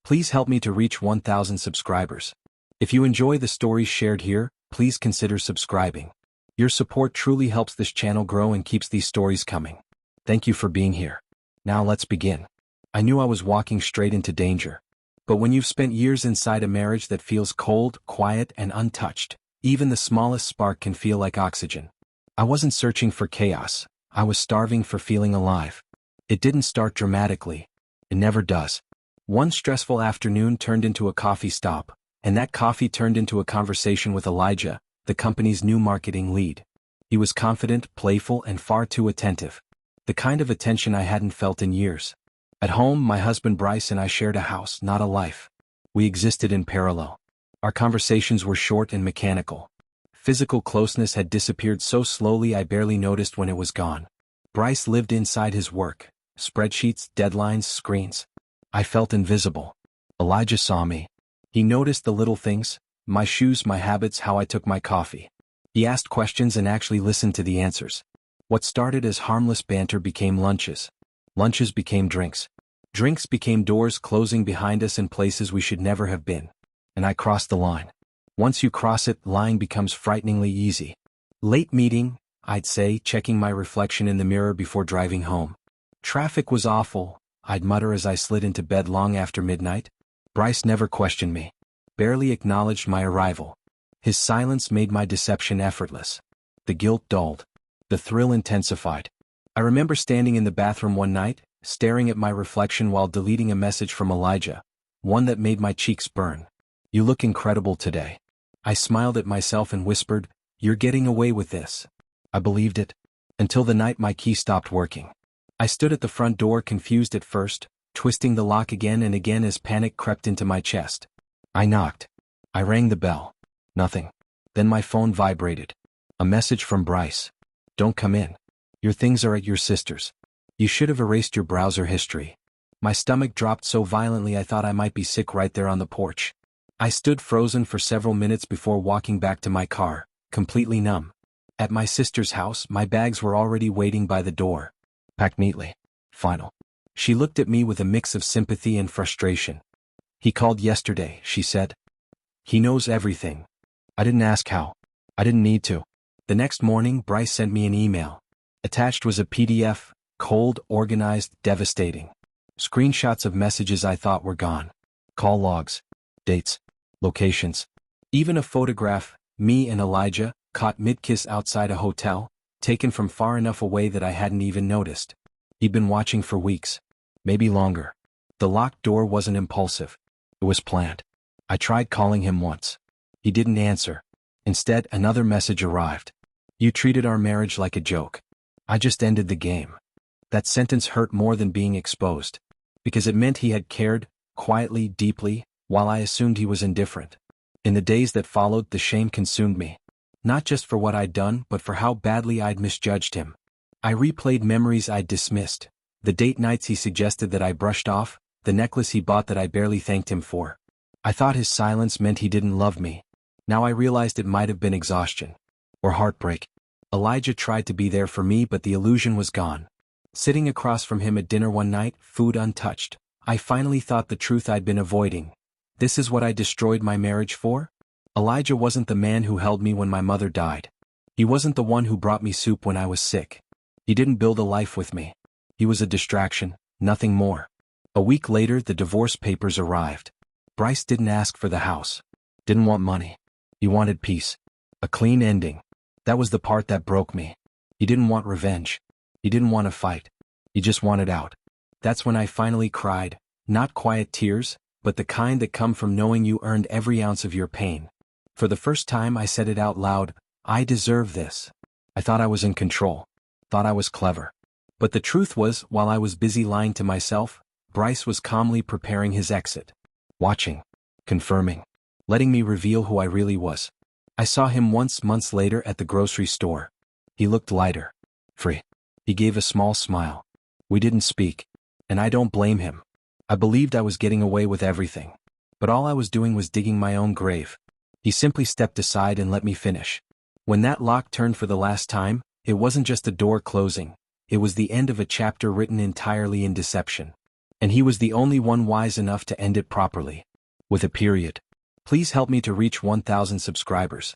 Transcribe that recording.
Please help me to reach 1,000 subscribers. If you enjoy the stories shared here, please consider subscribing. Your support truly helps this channel grow and keeps these stories coming. Thank you for being here. Now let's begin. I knew I was walking straight into danger. But when you've spent years inside a marriage that feels cold, quiet, and untouched, even the smallest spark can feel like oxygen. I wasn't searching for chaos. I was starving for feeling alive. It didn't start dramatically. It never does. One stressful afternoon turned into a coffee stop, and that coffee turned into a conversation with Elijah, the company's new marketing lead. He was confident, playful, and far too attentive. The kind of attention I hadn't felt in years. At home, my husband Bryce and I shared a house, not a life. We existed in parallel. Our conversations were short and mechanical. Physical closeness had disappeared so slowly I barely noticed when it was gone. Bryce lived inside his work. Spreadsheets, deadlines, screens. I felt invisible. Elijah saw me. He noticed the little things, my shoes, my habits, how I took my coffee. He asked questions and actually listened to the answers. What started as harmless banter became lunches. Lunches became drinks. Drinks became doors closing behind us in places we should never have been. And I crossed the line. Once you cross it, lying becomes frighteningly easy. Late meeting, I'd say, checking my reflection in the mirror before driving home. Traffic was awful, I'd mutter as I slid into bed long after midnight. Bryce never questioned me. Barely acknowledged my arrival. His silence made my deception effortless. The guilt dulled. The thrill intensified. I remember standing in the bathroom one night, staring at my reflection while deleting a message from Elijah, one that made my cheeks burn. "You look incredible today." I smiled at myself and whispered, "You're getting away with this." I believed it. Until the night my key stopped working. I stood at the front door confused at first, twisting the lock again and again as panic crept into my chest. I knocked. I rang the bell. Nothing. Then my phone vibrated. A message from Bryce. "Don't come in. Your things are at your sister's. You should have erased your browser history." My stomach dropped so violently I thought I might be sick right there on the porch. I stood frozen for several minutes before walking back to my car, completely numb. At my sister's house, my bags were already waiting by the door. Packed neatly. Final. She looked at me with a mix of sympathy and frustration. "He called yesterday," she said. "He knows everything." I didn't ask how. I didn't need to. The next morning, Bryce sent me an email. Attached was a PDF, cold, organized, devastating. Screenshots of messages I thought were gone. Call logs. Dates. Locations. Even a photograph, me and Elijah, caught mid-kiss outside a hotel, taken from far enough away that I hadn't even noticed. He'd been watching for weeks. Maybe longer. The locked door wasn't impulsive. It was planned. I tried calling him once. He didn't answer. Instead, another message arrived. "You treated our marriage like a joke. I just ended the game." That sentence hurt more than being exposed. Because it meant he had cared, quietly, deeply, while I assumed he was indifferent. In the days that followed, the shame consumed me. Not just for what I'd done, but for how badly I'd misjudged him. I replayed memories I'd dismissed. The date nights he suggested that I brushed off, the necklace he bought that I barely thanked him for. I thought his silence meant he didn't love me. Now I realized it might have been exhaustion. Or heartbreak. Elijah tried to be there for me, but the illusion was gone. Sitting across from him at dinner one night, food untouched, I finally thought the truth I'd been avoiding. This is what I destroyed my marriage for? Elijah wasn't the man who held me when my mother died. He wasn't the one who brought me soup when I was sick. He didn't build a life with me. He was a distraction, nothing more. A week later, the divorce papers arrived. Bryce didn't ask for the house. Didn't want money. He wanted peace. A clean ending. That was the part that broke me. He didn't want revenge. He didn't want to fight. He just wanted out. That's when I finally cried, not quiet tears, but the kind that come from knowing you earned every ounce of your pain. For the first time I said it out loud, "I deserve this." I thought I was in control. Thought I was clever. But the truth was, while I was busy lying to myself, Bryce was calmly preparing his exit. Watching. Confirming. Letting me reveal who I really was. I saw him once months later at the grocery store. He looked lighter. Free. He gave a small smile. We didn't speak. And I don't blame him. I believed I was getting away with everything. But all I was doing was digging my own grave. He simply stepped aside and let me finish. When that lock turned for the last time, it wasn't just a door closing. It was the end of a chapter written entirely in deception. And he was the only one wise enough to end it properly. With a period. Please help me to reach 1,000 subscribers.